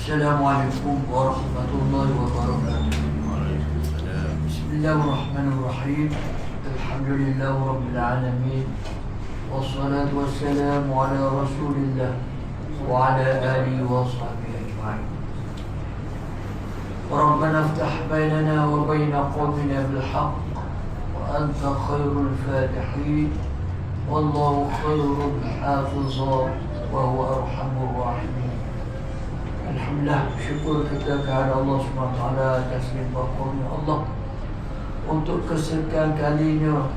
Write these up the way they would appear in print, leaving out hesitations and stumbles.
Assalamualaikum warahmatullahi wabarakatuh. Bismillahirrahmanirrahim. Alhamdulillah rabbil alamin. Wassalatu wassalamu ala rasulillah wa ala alihi wa sahbihi ajma'in. Rabbana iftah bainana wa baina qawmina bil haqq wa anta khairul fatihin. Wallahu khairul hafizah wa huwa arhamur rahimin. Alhamdulillah, syukur kita kepada Allah SWT atas limpah kurnia Allah. Untuk kesekian kalinya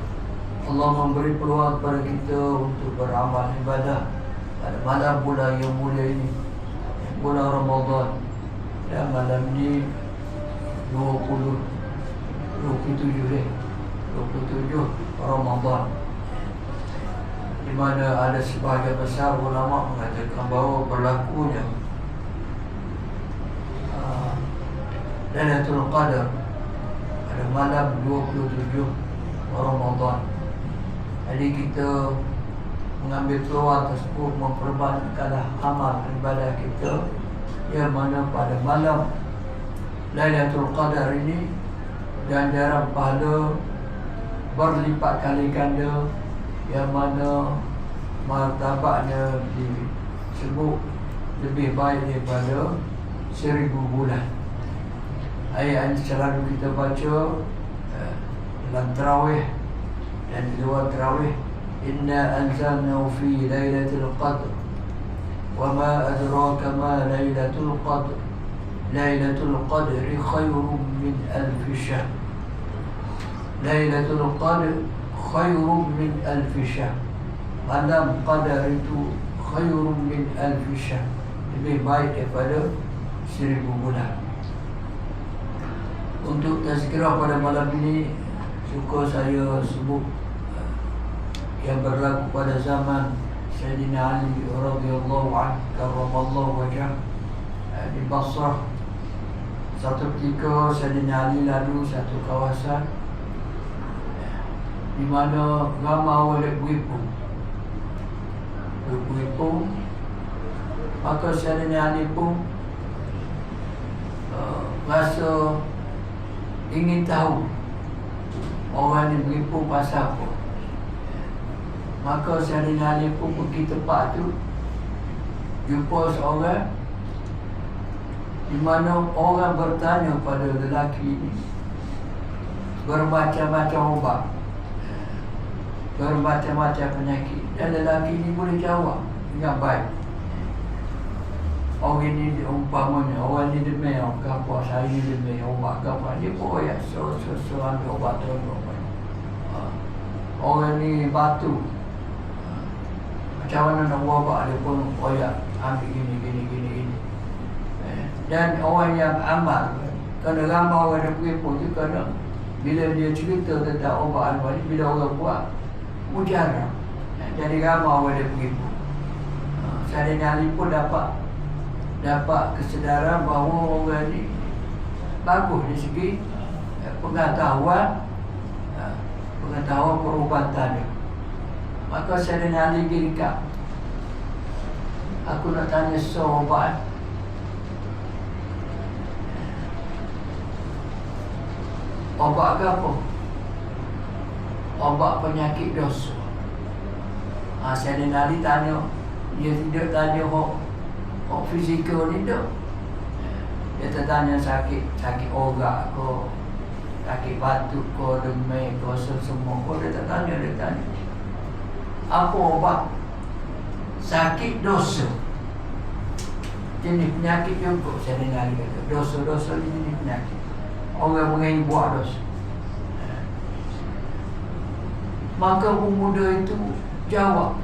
Allah memberi peluang kepada kita untuk beramal ibadah pada malam bulan yang mulia ini, bulan Ramadan. Dan malam ini 27 Ramadan, di mana ada sebahagian besar ulama mengatakan bahawa berlakunya Lailatul Qadar pada malam 27 Ramadan. Jadi kita mengambil peluang tersebut memperbanyakkanlah amal ibadah kita, yang mana pada malam Lailatul Qadar ini ganjaran pahala berlipat kali ganda, yang mana martabatnya disebut lebih baik daripada 1000 bulan. Ayat yang selalu kita baca dalam tarawih dan di luar tarawih, inna anzalnahu fi lailatul qadr wa ma adraka ma lailatul qadr lailatul qadri khairun min alf syahr. Lailatul qadr khairun min alf syahr. Malam qadar itu khairun min alf syahr, lebih baik daripada 1000 bulan. Untuk tazkirah pada malam ini, suka saya sebut yang berlaku pada zaman Sayyidina Ali radhiyallahu anhu karramallahu wajhah di Basrah. Satu ketika Sayyidina Ali lalu satu kawasan di mana ramai orang berhimpun. Maka Sayyidina Ali pun rasa ingin tahu orang ni berhimpun pasal apa. Maka Sayyidina Ali pun pergi tempat tu, jumpa seorang di mana orang bertanya pada lelaki ini bermacam-macam ubat, bermacam-macam penyakit, dan lelaki ini boleh jawab dengan baik. Orang ini umpamanya, orang ini demam, apa saya ini demam, ubat apa, dia pun ya ambil ubat tu. Orang ini batu, macam mana nak ubat, dia pun ambil gini. Dan orang yang amal, kerana ramai orang yang pergi pun, kerana bila dia cerita tentang ubat al-bani, bila orang buat mujarab, jadi ramai orang yang pergi pun. Sayyidina Ali pun dapat kesedaran bahawa orang ni bagus di segi pengetahuan perubatan dia. Maka Sayyidina Ali pergi dekat, aku nak tanya sobat, obat ke apa? Obat penyakit dosa. Sayyidina Ali tanya, dia tidak tanya fizikal ni tak. Dia tertanya sakit orak ke, sakit batuk ke, demam ke, semua ke. Dia tanya apa obat sakit dosa, jenis penyakit juga. Sayyidina Ali kata dosa-dosa ni jenis penyakit, orang mengenai buat dosa. Maka pemuda itu jawab,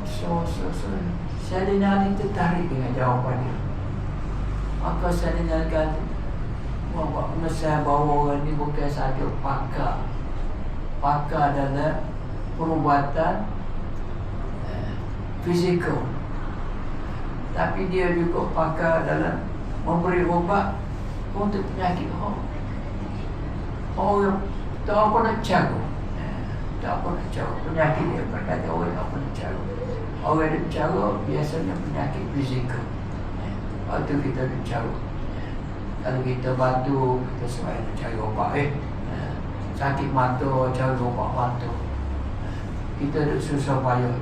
Sayyidina Ali tertarik dengan jawapan dia. Maka Sayyidina Ali kata, saya bawa orang ni bukan sahaja pakar dalam perubatan fizikal, tapi dia juga pakar dalam memberi ubat untuk penyakit orang tak apa nak jaga. Penyakit dia berkata orang tak apa nak jaga. Orang dia bicara biasanya penyakit fizikal. Waktu kita bicara Kalau kita batuk, kita selain cari obat. Sakit mata, cari obat mata. Kita susah payah.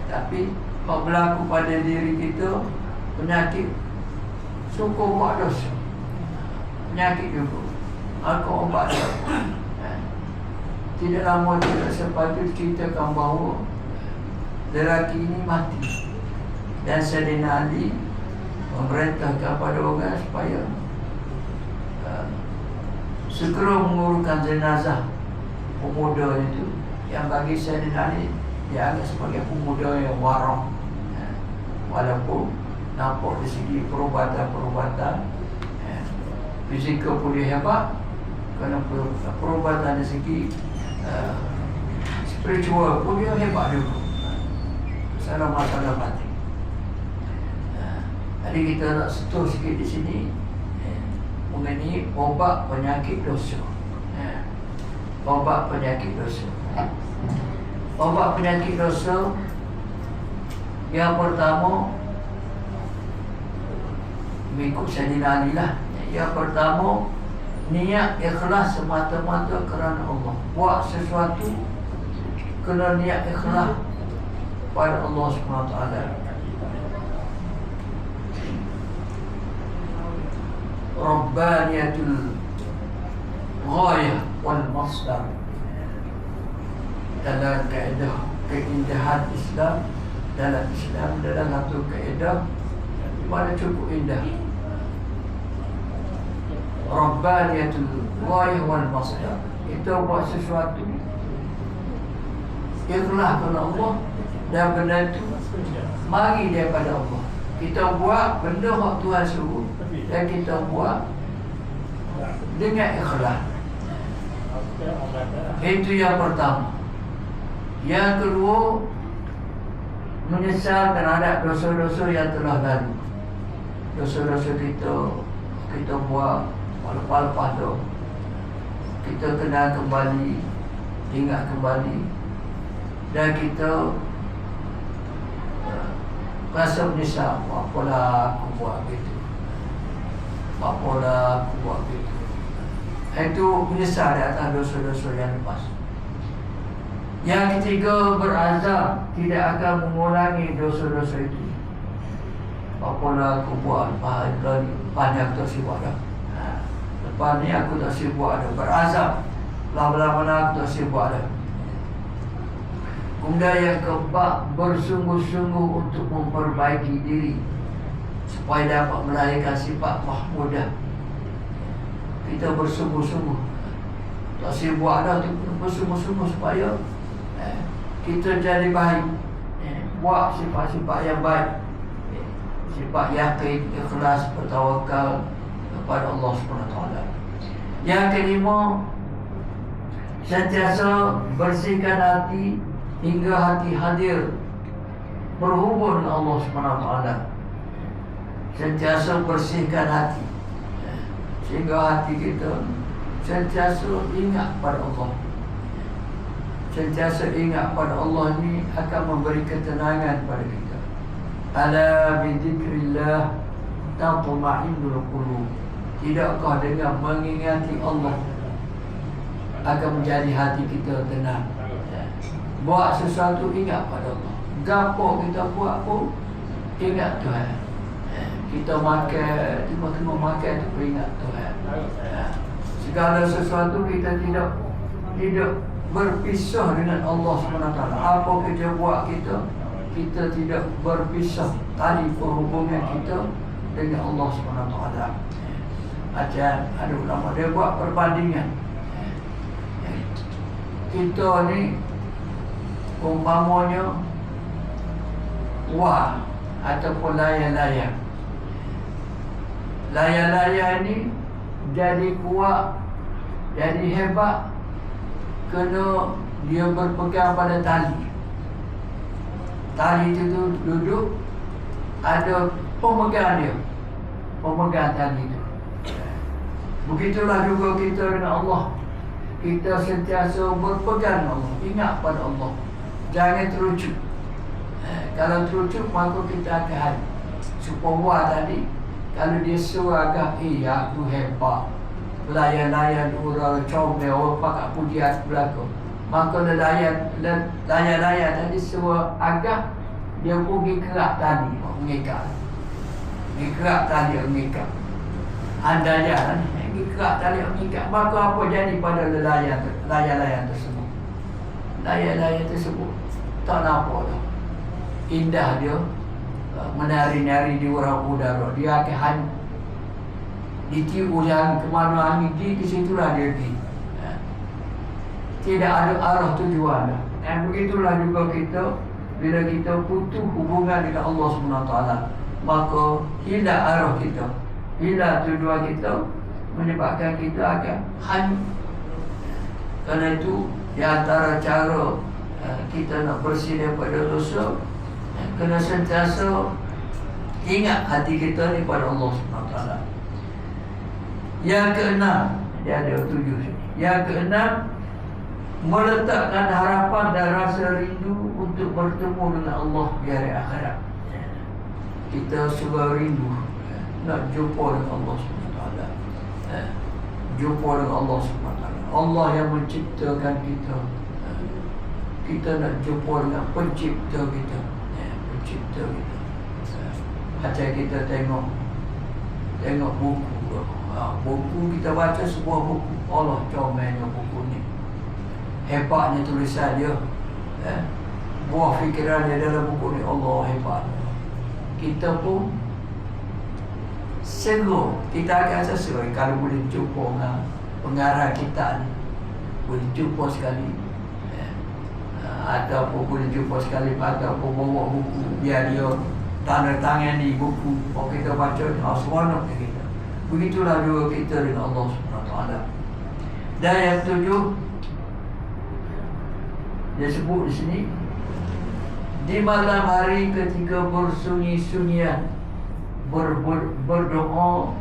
Tapi kalau berlaku pada diri kita penyakit, syukur buat dosa. Penyakit juga, aku obat dia. Tidak lama tidak sepatutnya ceritakan bahawa lelaki ini mati. Dan Sayyidina Ali memerintahkan kepada orang supaya segera mengurungkan jenazah pemuda itu, yang bagi Sayyidina Ali dia anggap sebagai pemuda yang warang. Walaupun nampak di segi perubatan fizikal pun dia hebat, kerana perubatan dari segi spiritual pun dia hebat juga. Masalah mati. Jadi kita nak sentuh sikit di sini mengenai obat penyakit dosa. Obat penyakit dosa. Obat penyakit dosa yang pertama, mengikut Sayyidina Ali lah. Yang pertama, niat ikhlas semata-mata kerana Allah. Buat sesuatu kena niat ikhlas pada Allah SWT. Rabbaniyatul ghayah wal masdar. Dalam kaedah keindahan Islam, dalam satu kaedah mana cukup indah. Rabbaniyatul ghayah wal masdar. Kita buat sesuatu ikhlas kerana Allah, dan benda itu mari daripada Allah. Kita buat benda yang Tuhan suruh, dan kita buat dengan ikhlas. Itu yang pertama. Yang kedua, menyesal terhadap dosa-dosa yang telah lalu. Dosa-dosa kita buat lepas-lepas tu, kita kenal kembali, ingat kembali, dan kita rasa menyesal. Apalah aku buat begitu, apalah aku buat begitu. Itu menyesal di atas dosa-dosa yang lepas. Yang ketiga, berazam tidak akan mengulangi dosa-dosa itu. Apalah aku buat lepas ni aku tak sibuk dah. Lepas ni aku tak sibuk dah. Berazam lama-lama aku tak sibuk dah. Kemudian yang keempat, bersungguh-sungguh untuk memperbaiki diri supaya dapat melahirkan sifat mahmudah. Kita bersungguh-sungguh, tak sibuk dah, bersungguh-sungguh supaya kita jadi baik. Buat sifat-sifat yang baik, sifat yakin, ikhlas, bertawakal kepada Allah SWT. Yang kelima, sentiasa bersihkan hati hingga hati hadir berhubung dengan Allah SWT. Sentiasa bersihkan hati sehingga hati kita sentiasa ingat pada Allah. Sentiasa ingat pada Allah ni akan memberi ketenangan pada kita. Ala bidzikrillah tatma'innul qulub. Tidakkah dengan mengingati Allah akan menjadi hati kita tenang. Buat sesuatu ingat pada Allah. Gapo kita buat pun ingat Tuhan. Kita makan, tiba-tiba makan tu pun ingat Tuhan. Segala sesuatu kita tidak berpisah dengan Allah SWT. Apa kerja buat kita tidak berpisah tali perhubungan kita dengan Allah SWT. Macam ada ulama dia buat perbandingan. Kita ni umpamanya wah ataupun layar-layar. Layar-layar ni jadi kuat, jadi hebat kena dia berpegang pada tali. Tali itu duduk, ada pemegang dia, pemegang tali itu. Begitulah juga kita dengan Allah. Kita sentiasa berpegang Allah, ingat pada Allah. Jangan terucut. Kalau terucut maka kita akan hari. Supaya tadi Kalau dia suruh agak, aku hebat, layan-layan orang comel, orang pakat puji aku belakang, maka layan-layan tadi suruh agak, dia pergi kerak tadi mengikat, dia kerak tali mengikat. Anda jalan, dia kerak tali mengikat, maka apa jadi pada layan-layan tersebut? Layan-layan tersebut tak nampak dah. Indah dia menari-nari di orang udara, dia akan ditiup oleh angin, kemana angin pergi, ke situlah dia pergi. Tidak ada arah tujuan. Begitulah juga kita, bila kita putus hubungan dengan Allah SWT, maka hilang arah kita, hilang tujuan kita, menyebabkan kita akan hanyut. Kerana itu, di antara cara kita nak bersih daripada dosa, kena sentiasa ingat hati kita ni pada Allah SWT. Yang keenam, dia ada 7 sini. Yang keenam, meletakkan harapan dan rasa rindu untuk bertemu dengan Allah di hari akhirat. Kita suka rindu nak jumpa dengan Allah SWT, jumpa dengan Allah SWT. Allah yang menciptakan kita, kita nak jumpa dengan pencipta kita, pencipta kita. Macam kita tengok buku, buku kita baca sebuah buku, Allah comelnya buku ni, hebatnya tulisan dia, buah fikiran dia dalam buku ni, Allah hebat. Kita pun seru, kita akan sesuai kalau boleh jumpa dengan pengarang kita ni, boleh jumpa sekali, ataupun boleh jumpa sekali, ataupun bawa buku biar dia tanda tangan di buku, kalau kita baca seronok kita. Begitulah juga kita dengan Allah SWT. Dan yang 7, dia sebut di sini, di malam hari ketika bersunyi-sunyian, berdoa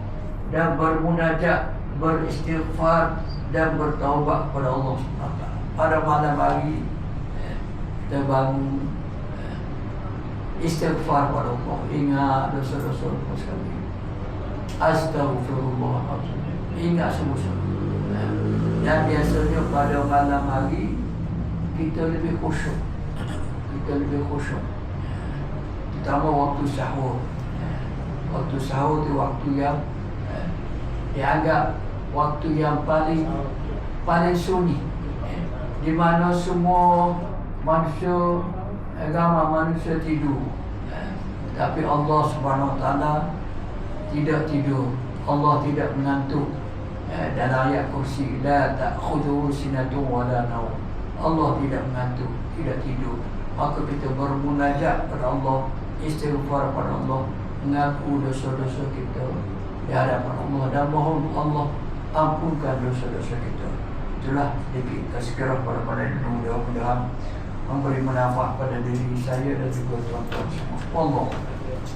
dan bermunajat, beristighfar dan bertaubat kepada Allah SWT. Pada malam hari kita bangun, istighfar kepada Allah, ingat dosa-dosa sekali, astagfirullahaladzim, ingat semua. Dan biasanya pada malam hari kita lebih khusyuk, terutama waktu sahur. Waktu sahur itu waktu yang dianggap waktu yang paling sunyi, di mana semua manusia, agama manusia tidur, tapi Allah Subhanahu Wa Taala tidak tidur. Allah tidak mengantuk. Dalam ayat kursi, la ta'khudhuhu sinatun wa la naum. Allah tidak mengantuk, tidak tidur. Maka kita bermunajat kepada Allah, istighfar kepada Allah, mengaku dosa-dosa kita di hadapan Allah dan mohon Allah ampunkan dosa-dosa kita. Itulah kita segera pada ini, mudah-mudahan memberi manfaat pada diri saya dan juga tuan-tuan semua. Allah.